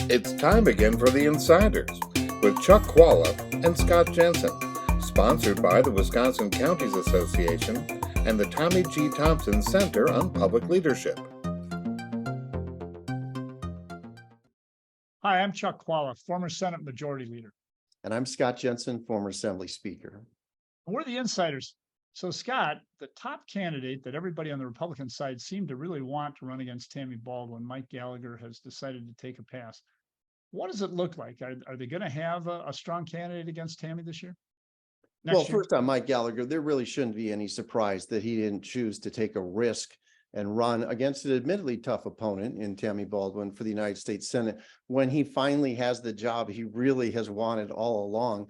It's time again for the Insiders with Chuck Chvala and Scott Jensen, sponsored by the Wisconsin Counties Association and the Tommy G. Thompson Center on Public Leadership. Hi, I'm Chuck Chvala, former Senate Majority Leader. And I'm Scott Jensen, former Assembly Speaker. We're the Insiders. So, Scott, the top candidate that everybody on the Republican side seemed to really want to run against Tammy Baldwin, Mike Gallagher, has decided to take a pass. What does it look like? Are they going to have a strong candidate against Tammy this year? Well, first on Mike Gallagher, there really shouldn't be any surprise that he didn't choose to take a risk and run against an admittedly tough opponent in Tammy Baldwin for the United States Senate when he finally has the job he really has wanted all along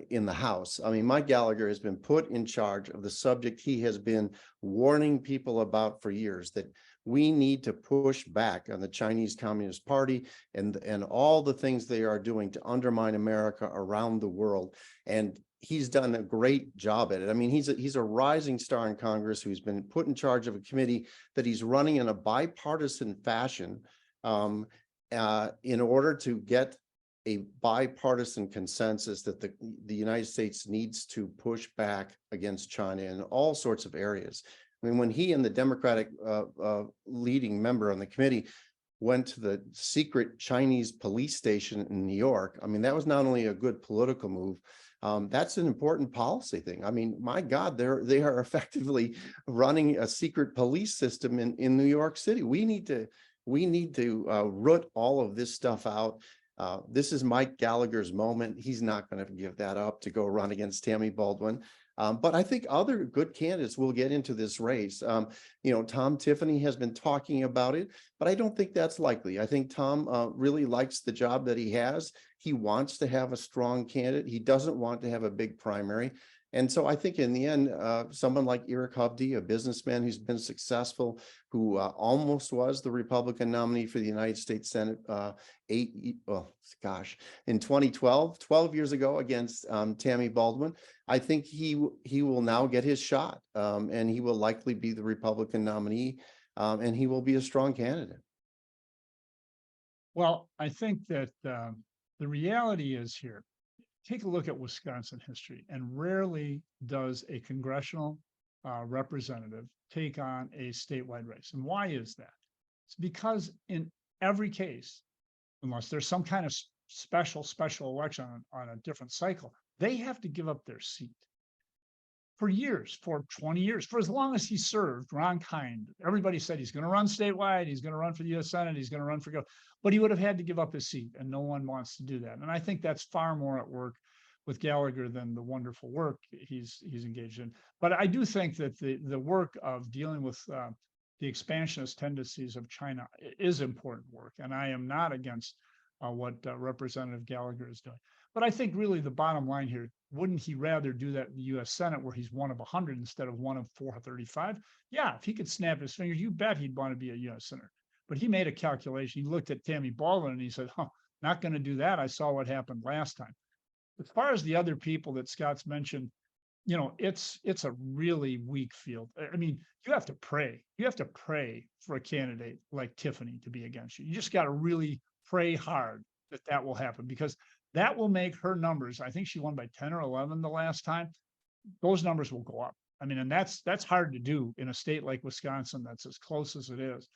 in the House. I mean, Mike Gallagher has been put in charge of the subject he has been warning people about for years, that we need to push back on the Chinese Communist Party and all the things they are doing to undermine America around the world. And he's done a great job at it. I mean, he's a rising star in Congress who's been put in charge of a committee that he's running in a bipartisan fashion in order to get a bipartisan consensus that the United States needs to push back against China in all sorts of areas. I mean, when he and the Democratic leading member on the committee went to the secret Chinese police station in New York, I mean, that was not only a good political move, that's an important policy thing. I mean, my God, they are effectively running a secret police system in New York City. We need to root all of this stuff out. This is Mike Gallagher's moment. He's not going to give that up to go run against Tammy Baldwin. But I think other good candidates will get into this race. Tom Tiffany has been talking about it, but I don't think that's likely. I think Tom really likes the job that he has. He wants to have a strong candidate. He doesn't want to have a big primary. And so I think in the end, someone like Eric Hovde, a businessman who's been successful, who almost was the Republican nominee for the United States Senate in 2012, 12 years ago against Tammy Baldwin, I think he will now get his shot, and he will likely be the Republican nominee, and he will be a strong candidate. Well, I think that the reality is here. Take a look at Wisconsin history, and rarely does a congressional representative take on a statewide race. And why is that? It's because in every case, unless there's some kind of special election on a different cycle, they have to give up their seat. For years, for 20 years, for as long as he served, Ron Kind, everybody said he's going to run statewide, he's going to run for the U.S. Senate, he's going to run for governor, but he would have had to give up his seat, and no one wants to do that. And I think that's far more at work with Gallagher than the wonderful work he's engaged in. But I do think that the work of dealing with the expansionist tendencies of China is important work, and I am not against what Representative Gallagher is doing. But I think really the bottom line here, wouldn't he rather do that in the U.S. Senate where he's one of 100 instead of one of 435? Yeah, if he could snap his fingers, you bet he'd want to be a U.S. Senator. But he made a calculation. He looked at Tammy Baldwin and he said, not going to do that. I saw what happened last time. As far as the other people that Scott's mentioned, it's a really weak field. I mean, you have to pray. You have to pray for a candidate like Tiffany to be against you. You just got to really pray hard that will happen, because that will make her numbers. I think she won by 10 or 11 the last time. Those numbers will go up. I mean, and that's hard to do in a state like Wisconsin that's as close as it is.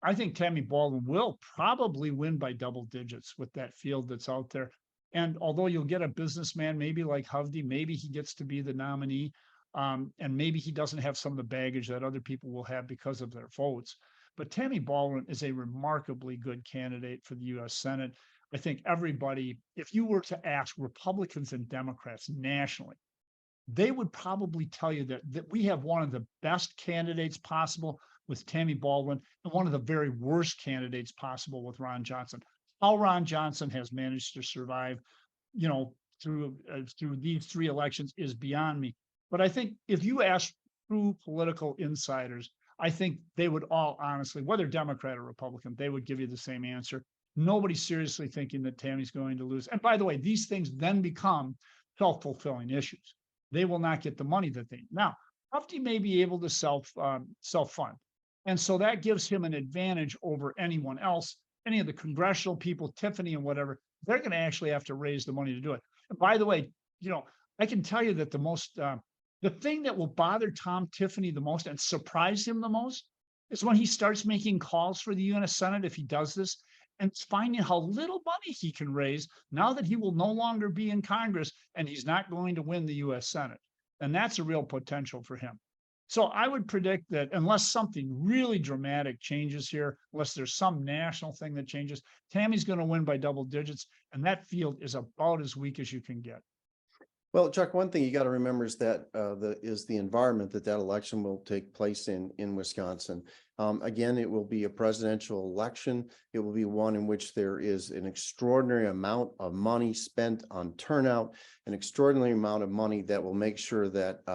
I think Tammy Baldwin will probably win by double digits with that field that's out there. And although you'll get a businessman, maybe like Hovde, maybe he gets to be the nominee, and maybe he doesn't have some of the baggage that other people will have because of their votes. But Tammy Baldwin is a remarkably good candidate for the U.S. Senate. I think everybody, if you were to ask Republicans and Democrats nationally, they would probably tell you that we have one of the best candidates possible with Tammy Baldwin and one of the very worst candidates possible with Ron Johnson. How Ron Johnson has managed to survive, through these three elections is beyond me. But I think if you ask true political insiders, I think they would all honestly, whether Democrat or Republican, they would give you the same answer. Nobody's seriously thinking that Tammy's going to lose. And by the way, these things then become self-fulfilling issues. They will not get the money that they need. Now, Hovde may be able to self-fund. And so that gives him an advantage over anyone else. any of the congressional people, Tiffany and whatever, they're going to actually have to raise the money to do it. And by the way, I can tell you that the thing that will bother Tom Tiffany the most and surprise him the most is when he starts making calls for the U.S. Senate, if he does this, and finding how little money he can raise now that he will no longer be in Congress and he's not going to win the U.S. Senate. And that's a real potential for him. So I would predict that unless something really dramatic changes here, unless there's some national thing that changes, Tammy's going to win by double digits. And that field is about as weak as you can get. Well, Chuck, one thing you got to remember is that the environment that election will take place in Wisconsin. Again, it will be a presidential election. It will be one in which there is an extraordinary amount of money spent on turnout, an extraordinary amount of money that will make sure that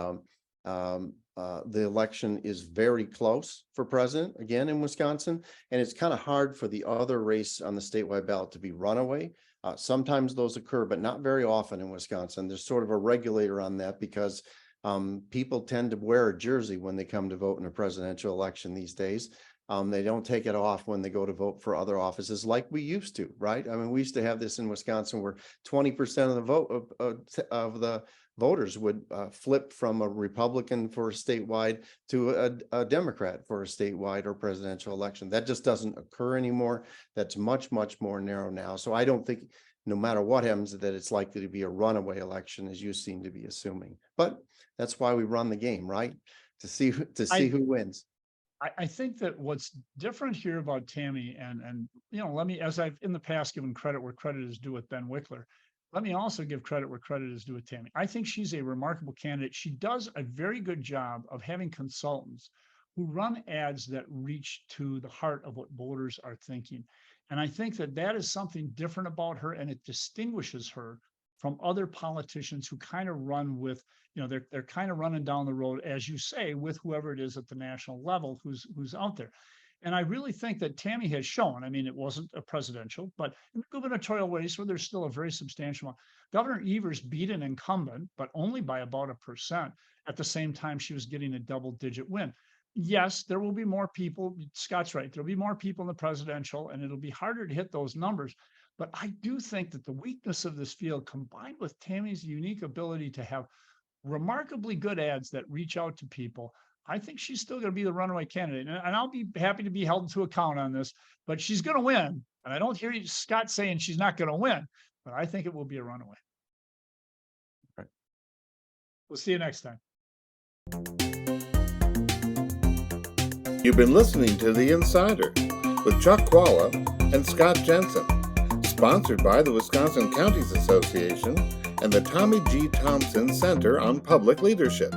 the election is very close for president again in Wisconsin. And it's kind of hard for the other race on the statewide ballot to be runaway. Sometimes those occur, but not very often in Wisconsin. There's sort of a regulator on that because people tend to wear a jersey when they come to vote in a presidential election these days. They don't take it off when they go to vote for other offices like we used to, right? I mean, we used to have this in Wisconsin where 20% of the vote of the voters would flip from a Republican for a statewide to a Democrat for a statewide or presidential election. That just doesn't occur anymore. That's much, much more narrow now. So I don't think, no matter what happens, that it's likely to be a runaway election, as you seem to be assuming. But that's why we run the game, right? To see who wins. I think that what's different here about Tammy, and let me, as I've in the past given credit where credit is due with Ben Wickler, let me also give credit where credit is due with Tammy. I think she's a remarkable candidate. She does a very good job of having consultants who run ads that reach to the heart of what voters are thinking. And I think that is something different about her, and it distinguishes her from other politicians who kind of run with, they're kind of running down the road, as you say, with whoever it is at the national level who's out there. And I really think that Tammy has shown, I mean, it wasn't a presidential, but in the gubernatorial race where there's still a very substantial one, Governor Evers beat an incumbent, but only by about 1%. At the same time, she was getting a double-digit win. Yes, there will be more people. Scott's right. There'll be more people in the presidential, and it'll be harder to hit those numbers. But I do think that the weakness of this field, combined with Tammy's unique ability to have remarkably good ads that reach out to people, I think she's still going to be the runaway candidate. And I'll be happy to be held to account on this, but she's going to win. And I don't hear Scott saying she's not going to win, but I think it will be a runaway. Right. We'll see you next time. You've been listening to The Insider with Chuck Chvala and Scott Jensen, sponsored by the Wisconsin Counties Association and the Tommy G. Thompson Center on Public Leadership.